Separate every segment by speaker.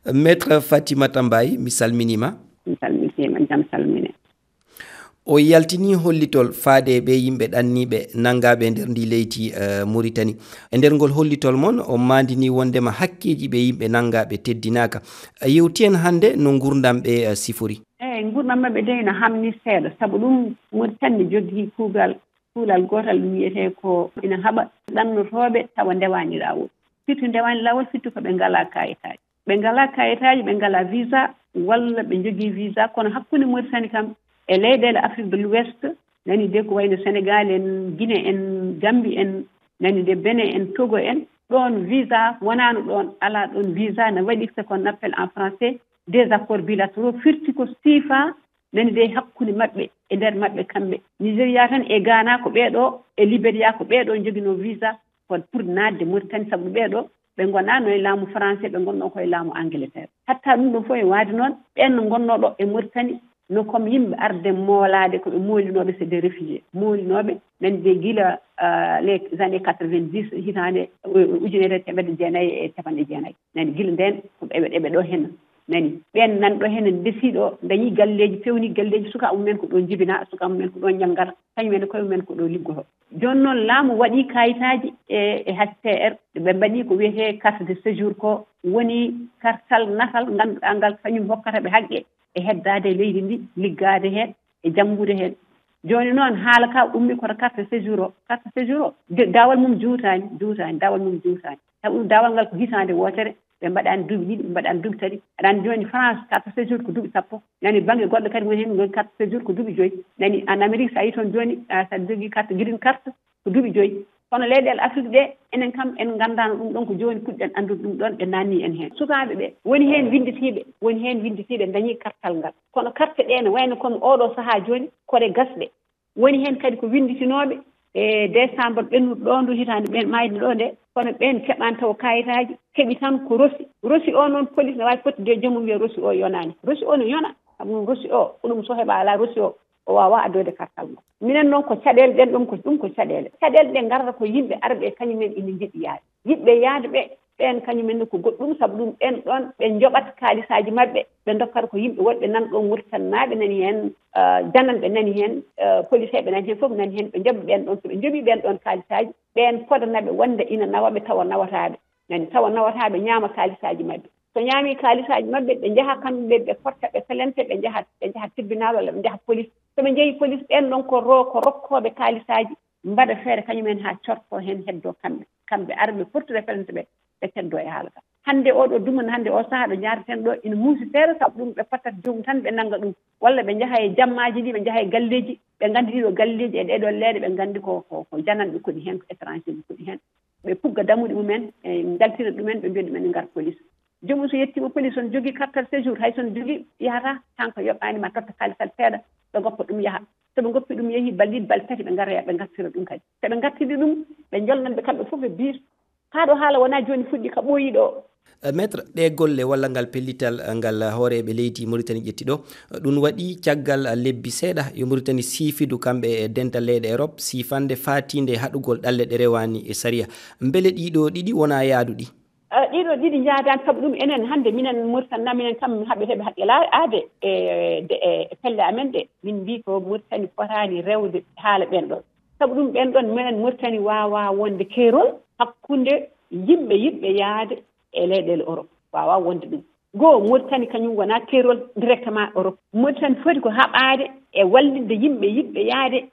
Speaker 1: Maître Fatimata Mbaye mi salminima.
Speaker 2: Mi salmitima, jam salmine.
Speaker 1: O yaltini hollitol faade be yimɓe ɗanniɓe nangaɓe nder ndi leydi Mauritanie. E nder ngol hollitol mon o mandini wondema hakkeji ɓe yimɓe nangaɓe teddinaka. Yewti en hande no gurdam ɓe sifori.
Speaker 2: Eyyi, gurdam mabɓe de no hamni seeɗa, saabu ɗum Mauritanie jogui kuulal gotal wiyete ko ina haɓa ɗannotoɓe tawa ndewani lawol. Firti ndewani lawol, firti ko ɓe ngala kayitaji. Ɓe ngala kayitaji, ɓe ngala visa, walla ɓe jogui visa, kono hakkude Mauritanie kam e leyɗele Afrique de l'Ouest nani de ko wayno Sénégal en, Guinée en, Gambie en, nani de Benin en, Togo en, ɗon visa wonano ɗon ala ɗon visa, ne waɗi ce qu'on appelle en français des accords bilatéraux, firti ko siifa nani de hakkude maɓɓe e nder maɓɓe kamɓe. Nigéria tan e Ghana ko ɓeeɗo, e Libéria ko ɓeeɗo joguino visa pour nadde Mauritanie, sabu ɓeeɗo ɓe gonano e laamu français, ɓe gonno koye laamu Angleterre. Hatta ɗum ɗo fof e waadi noon ɓen no gonnoɗo e Mauritanie no comme yimɓe arde moolade ko ɓe moolinoɓe c'est des réfugiés moolinoɓe nani de guila les années 90 hitande ujunere temeɗɗe jeenayyi e capanɗe jeenayyi nani guila nden eɓe ɗo hen nani ɓen nan ɗo hen desiɗo dañi galleji fewni galleji sukaɓe mumen ko ɗo jibina sukaɓe mumen ko ɗo janggata kañumen koye mumen ko ɗo liggoto joni noon laamu waɗi kayitaji e HCR ɓe mbaɗi ko wiyete carte de séjour ko woni kartal natal ganduɗa ngal kañum hokkata ɓe haqqe e heddade leydi ndi liggade hen e janggude hen joni noon haala ka ummi koto carte séjour o dawal mum juutani dawal mum juutani sabu ɗum dawal ngal ko hitande wotere ɓe mbaɗani duuɓi ɗiɗi ɓe mbaɗani duuɓi tati aɗani joni France carte séjour ko duuɓi 10 nani banggue goɗɗo kadi woni hen goni carte séjour ko duuɓi 5 nani en Amérique sa yi toon joni saɗa jogui carte green carte ko duuɓi 5 kono leyɗele Afrique ɗe enen kam en gandano ɗum ɗon ko joni puɗɗen andude ɗum ɗon ɓe nanni en hen sukaɓe ɓe woni hen winditiɓe dañi kartal ngal kono carte ɗe ne wayno comme oɗo saaha joni kode gasɗe woni hen kadi ko winditinoɓe e décembre ɓennuɗo ɗo ndu hitande ɓen mayde ɗo nde kono ɓen keɓani taw kayitaji keeɓi tan ko Rossi o noon police ne wawi fottude joomum wiya Rossi o yonani Rossi o no yona sabu Rossi o ko ɗum so heeɓa ala Rossi o wawa addode kartal ngo minen noon ko caɗele ɗen ɗon ko ɗum ko caɗele ɗe garata ko yimɓe arɓe kañumen ina jiɗi yaade yiɗɓe yaade ɓen kañumen ko goɗɗum sabu ɗum ɓen ɗon ɓe joɓat kaalisaji mabɓe ɓe dokkata ko yimɓe wonɓe nan ɗon Mauritanie nani hen jananɓe nani hen police ɓe nani hen foof nani hen ɓe jooɓi ɓen ɗon so ɓe jooɓi ɓen ɗon kaalisaji ɓen podanaɓe wonde ina nawaɓe tawa nawataɓe nani tawa nawataɓe ñaama kaalisaji mabɓe so ñaami kaalisaji mabɓe ɓe jaaha kamɓe ɓe porta ɓe pelente ɓe jaaha tribunal walla ɓe jaaha police soɓe jeeyi police ɓen ɗon ko rokkoɓe kaalisaji mbaɗa feere kañumen ha corto hen heddo kamɓe arɓe fortude pelente ɓe keddo e haala ka hande oɗo duman hande o saaha ɗo jaareten ɗo ina muusi seeɗa sabu ɗum ɓe pattat joomum tan ɓe nanga ɗum walla ɓe jaaha e jammaji ɗi ɓe jaaha e galleji ɓe gandi ɗiɗo galleji e ɗeɗo leeɗe ɓe gandi ko jananɓe koɗi hen ko étranger ɓe koɗi hen ɓe pugga dammuɗe mumen e daltira ɗumen ɓe mbiya ɗumen ngar police joomum so yettima police on jogui carte séjour hay son jogui yahata tan ko yoɓɓani ma totta kaalisal seeɗa ɓe goppa ɗum yaaha soɓe goppi ɗum yeehi balɗe tati ɓe garoya ɓe gartira ɗum kadi soɓe gartiri ɗum ɓe jolnanɓe kamɓe foof e biir haɗo haala wona joni fuɗɗi ka ɓooyi ɗo
Speaker 1: maître ɗe golle walla ngal pellital ngal hooreɓe leydi Mauritanie ƴetti ɗo ɗum waɗi caggal lebbi seeɗa yo Mauritanie siifidu kamɓe e dental leyɗe Europe sifande fatinde haɗugol ɗalle ɗe rewani e saria beele ɗiɗo ɗiɗi wona yaaduɗi
Speaker 2: ɗiɗo ɗiɗi jaadani sabu ɗum enen hande minen Mauritanie minen kam heeɓe haqqil aade e pelle amen ɗe min mbi ko Mauritanie fotani rewde haala ɓen ɗon sabu ɗum ɓen ɗon minen Mauritanie wawa wonde keerol hakkunde yimɓe yaade e leyɗele Europe wawa wonde ɗum goo Mauritanie kañum wona keerol directement Europe Mauritanie foti ko haɓade e wallidde yimɓe yaade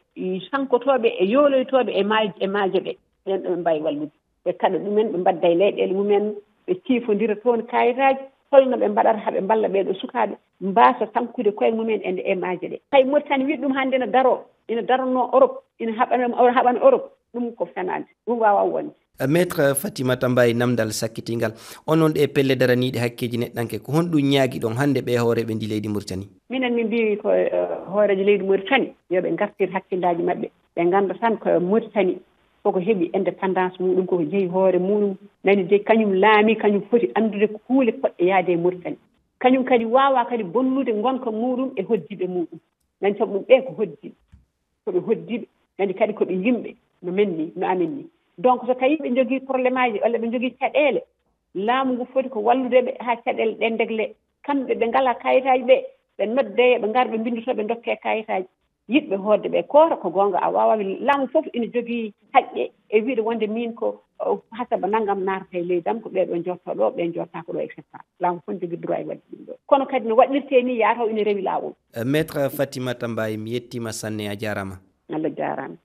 Speaker 2: sankotoɓe e yoloytoɓe e maaje ɓe ɓen ɗo ɓe mbawi wallude ɓe kaɗa ɗumen ɓe mbadda e leyɗele mumen ɓe ciifodira toon kayitaji holno ɓe mbaɗata haaɓe mballa ɓeɗo sukaɓe mbasa tankude koye mumen e maaje ɗe hay Mauritanie wiɗ ɗum hande ina daranno Europe ina haɓana Europe ɗum ko fenade ɗum wawa wonde
Speaker 1: maître Fatimata Mbaye namdal sakkitingal onon ɗe pelle daraniɗe hakkeji neɗɗanke ko honɗum ñaagui ɗon hande ɓe hooreɓe ndi leydi Mauritanie
Speaker 2: minen min mbi ko hoorejo leydi Mauritanie yoɓe gartir hakkillaji mabɓe ɓe ganda tan ko Mauritanie koko heeɓi indépendance muɗum koko jeeyi hoore muɗum nani de kañum laami kañum foti andude ko huule poɗɗe yaade e Mauritanie kañum kadi wawa kadi bonnude gonka muɗum e hoddiɓe muɗum nani sabu ɗum ɓen ko hoddiɓe koɓe hoddiɓe nani kadi koɓe yimɓe no men ni no amen ni donc so tawi ɓe jogui probléme aji walla ɓe jogui caɗele laamu ngu foti ko wallude ɓe haa caɗeele ɗen ndegle kamɓe ɓe ngalaa kayitaaji ɓe noddeya ɓe ngar ɓe mbindoto ɓe ndokkee kayitaaji yiɗɓe hoodde ɓe koota ko goonga a waawa laamu fof ina jogii haƴƴe e wiide wonde min ko hasaba nanngam naatata e leydi am ko ɓeeɗo njotto ɗo ɓe njottaako ɗo et cetera laamu fof ne jogii droit e waɗde ɗum ɗo kono kadi no waɗirtee ni yaataw ina rewi laawol.
Speaker 1: Maître Fatimata Mbaye mi yettiima sanne a jaaraama.
Speaker 2: Allah jaaraama.